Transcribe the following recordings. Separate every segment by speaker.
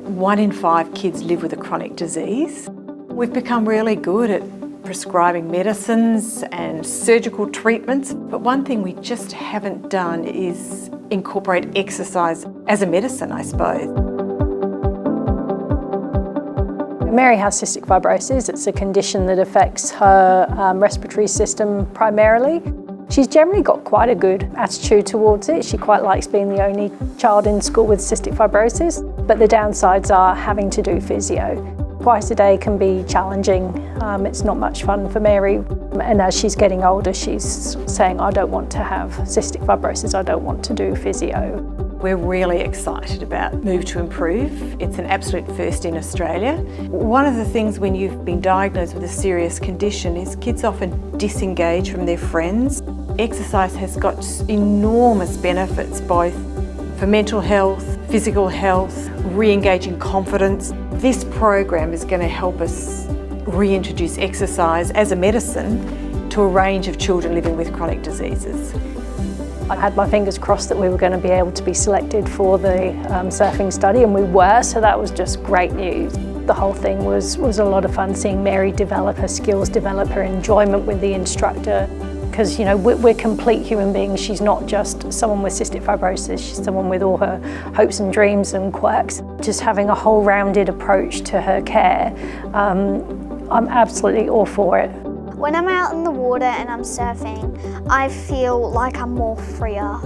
Speaker 1: 1 in 5 kids live with a chronic disease. We've become really good at prescribing medicines and surgical treatments, but one thing we just haven't done is incorporate exercise as a medicine, I suppose.
Speaker 2: Mary has cystic fibrosis. It's a condition that affects her respiratory system primarily. She's generally got quite a good attitude towards it. She quite likes being the only child in school with cystic fibrosis, but the downsides are having to do physio. Twice a day can be challenging. It's not much fun for Mary. And as she's getting older, she's saying, I don't want to have cystic fibrosis, I don't want to do physio.
Speaker 1: We're really excited about Move to Improve. It's an absolute first in Australia. One of the things when you've been diagnosed with a serious condition is kids often disengage from their friends. Exercise has got enormous benefits both for mental health, physical health, re-engaging confidence. This program is going to help us reintroduce exercise as a medicine to a range of children living with chronic diseases.
Speaker 2: I had my fingers crossed that we were going to be able to be selected for the surfing study, and we were, so that was just great news. The whole thing was a lot of fun, seeing Mary develop her skills, develop her enjoyment with the instructor, because we're complete human beings. She's not just someone with cystic fibrosis, she's someone with all her hopes and dreams and quirks. Just having a whole rounded approach to her care, I'm absolutely all for it.
Speaker 3: When I'm out in the water and I'm surfing, I feel like I'm more freer.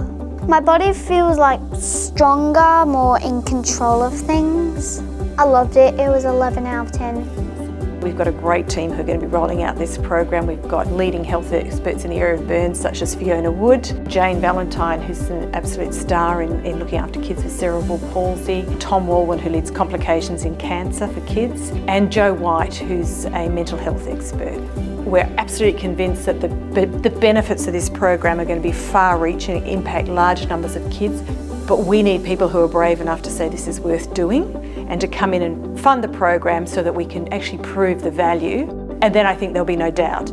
Speaker 3: My body feels like stronger, more in control of things. I loved it. It was 11 out of 10.
Speaker 1: We've got a great team who are going to be rolling out this program. We've got leading health experts in the area of burns, such as Fiona Wood, Jane Valentine, who's an absolute star in looking after kids with cerebral palsy, Tom Walwyn, who leads complications in cancer for kids, and Jo White, who's a mental health expert. We're absolutely convinced that the benefits of this program are going to be far-reaching and impact large numbers of kids, but we need people who are brave enough to say this is worth doing and to come in and fund the program so that we can actually prove the value, and then I think there'll be no doubt.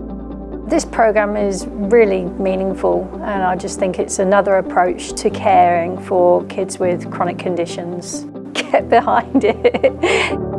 Speaker 2: This program is really meaningful, and I just think it's another approach to caring for kids with chronic conditions. Get behind it.